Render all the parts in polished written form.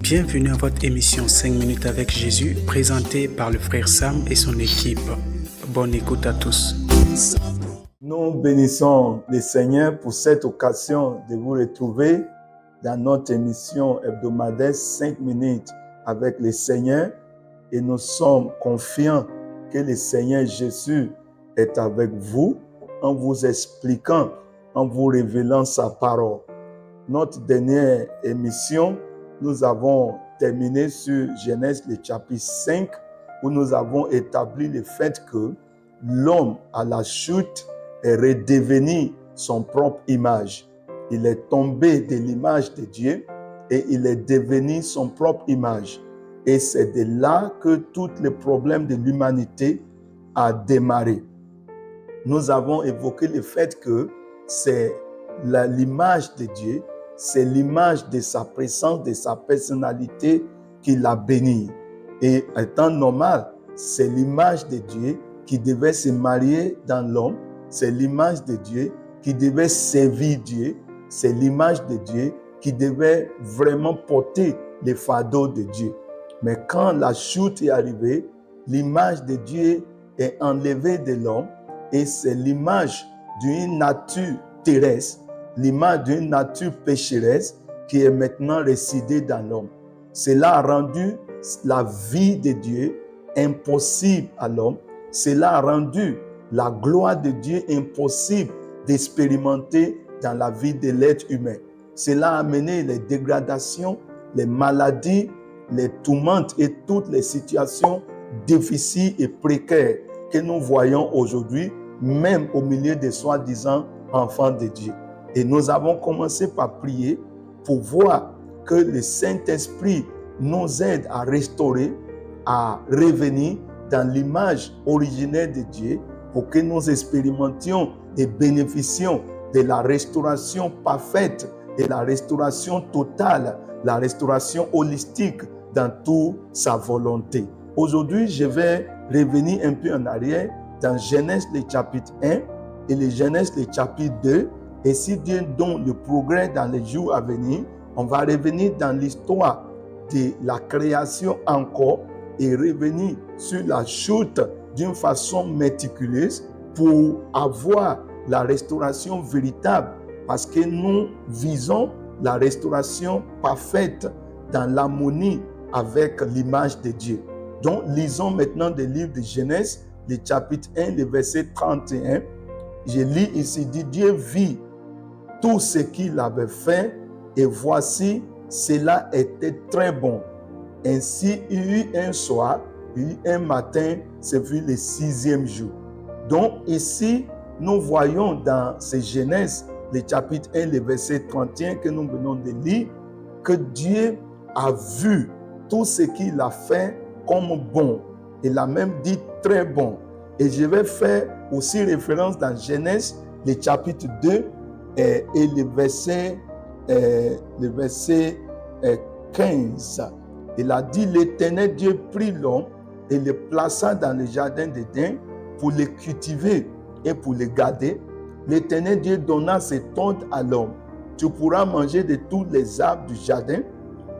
Bienvenue à votre émission 5 minutes avec Jésus, présentée par le frère Sam et son équipe. Bonne écoute à tous. Nous bénissons le Seigneur pour cette occasion de vous retrouver dans notre émission hebdomadaire 5 minutes avec le Seigneur et nous sommes confiants que le Seigneur Jésus est avec vous en vous expliquant, en vous révélant sa parole. Notre dernière émission, nous avons terminé sur Genèse le chapitre 5 où nous avons établi le fait que l'homme à la chute est redevenu son propre image. Il est tombé de l'image de Dieu et il est devenu son propre image. Et c'est de là que tous les problèmes de l'humanité a démarré. Nous avons évoqué le fait que c'est l'image de Dieu, c'est l'image de sa présence, de sa personnalité qui l'a béni. Et étant normal, c'est l'image de Dieu qui devait se marier dans l'homme, c'est l'image de Dieu qui devait servir Dieu, c'est l'image de Dieu qui devait vraiment porter les fardeaux de Dieu. Mais quand la chute est arrivée, l'image de Dieu est enlevée de l'homme et c'est l'image d'une nature terrestre, l'image d'une nature pécheresse qui est maintenant résidée dans l'homme. Cela a rendu la vie de Dieu impossible à l'homme. Cela a rendu la gloire de Dieu impossible d'expérimenter dans la vie de l'être humain. Cela a amené les dégradations, les maladies, les tourmentes et toutes les situations difficiles et précaires que nous voyons aujourd'hui, même au milieu des soi-disant enfants de Dieu. Et nous avons commencé par prier pour voir que le Saint-Esprit nous aide à restaurer, à revenir dans l'image originelle de Dieu pour que nous expérimentions et bénéficions de la restauration parfaite et la restauration totale, la restauration holistique dans toute sa volonté. Aujourd'hui, je vais revenir un peu en arrière dans Genèse le chapitre 1 et le Genèse le chapitre 2. Et si Dieu donne le progrès dans les jours à venir, on va revenir dans l'histoire de la création encore et revenir sur la chute d'une façon méticuleuse pour avoir la restauration véritable parce que nous visons la restauration parfaite dans l'harmonie avec l'image de Dieu. Donc, lisons maintenant le livre de Genèse, le chapitre 1, le verset 31. Je lis ici, dit Dieu vit tout ce qu'il avait fait et voici, cela était très bon. Ainsi, il y eut un soir, il y eut un matin, ce fut le 6e jour. Donc ici, nous voyons dans ces Genèse, le chapitre 1, le verset 31 que nous venons de lire, que Dieu a vu tout ce qu'il a fait comme bon. Il a même dit très bon. Et je vais faire aussi référence dans Genèse, le chapitre 2, et le verset 15. Il a dit, l'Éternel Dieu prit l'homme et le plaça dans le jardin d'Éden pour le cultiver et pour le garder. L'Éternel Dieu donna cet ordre à l'homme. Tu pourras manger de tous les arbres du jardin,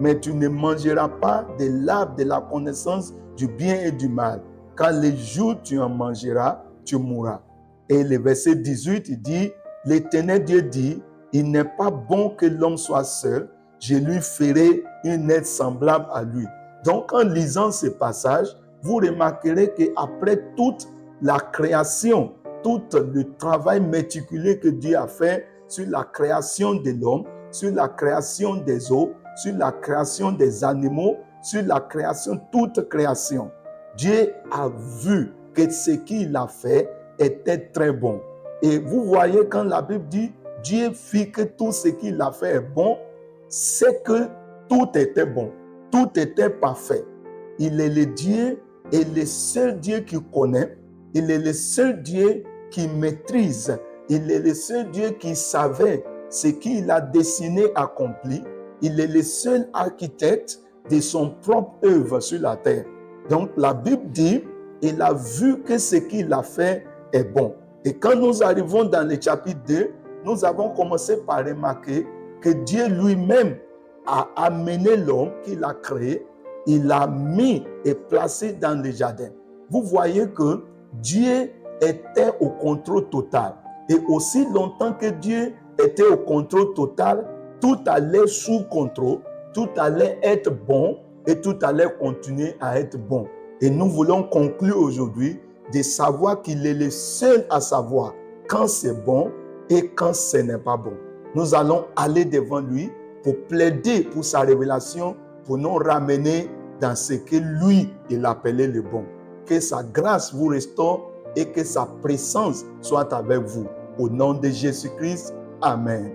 mais tu ne mangeras pas de l'arbre de la connaissance du bien et du mal. Car le jour où tu en mangeras, tu mourras. Et le verset 18, il dit, l'Éternel Dieu dit, il n'est pas bon que l'homme soit seul, je lui ferai une aide semblable à lui. Donc, en lisant ce passage, vous remarquerez qu'après toute la création, tout le travail méticuleux que Dieu a fait sur la création de l'homme, sur la création des eaux, sur la création des animaux, sur la création, toute création, Dieu a vu que ce qu'il a fait était très bon. Et vous voyez quand la Bible dit Dieu fit que tout ce qu'il a fait est bon, c'est que tout était bon, tout était parfait. Il est le Dieu et le seul Dieu qui connaît, il est le seul Dieu qui maîtrise, il est le seul Dieu qui savait ce qu'il a dessiné, accompli. Il est le seul architecte de son propre œuvre sur la terre. Donc la Bible dit, il a vu que ce qu'il a fait est bon. Et quand nous arrivons dans le chapitre 2, nous avons commencé par remarquer que Dieu lui-même a amené l'homme qu'il a créé, il l'a mis et placé dans le jardin. Vous voyez que Dieu était au contrôle total. Et aussi longtemps que Dieu était au contrôle total, tout allait sous contrôle, tout allait être bon et tout allait continuer à être bon. Et nous voulons conclure aujourd'hui de savoir qu'il est le seul à savoir quand c'est bon et quand ce n'est pas bon. Nous allons aller devant lui pour plaider pour sa révélation, pour nous ramener dans ce que lui, il appelait le bon. Que sa grâce vous restaure et que sa présence soit avec vous. Au nom de Jésus-Christ, Amen.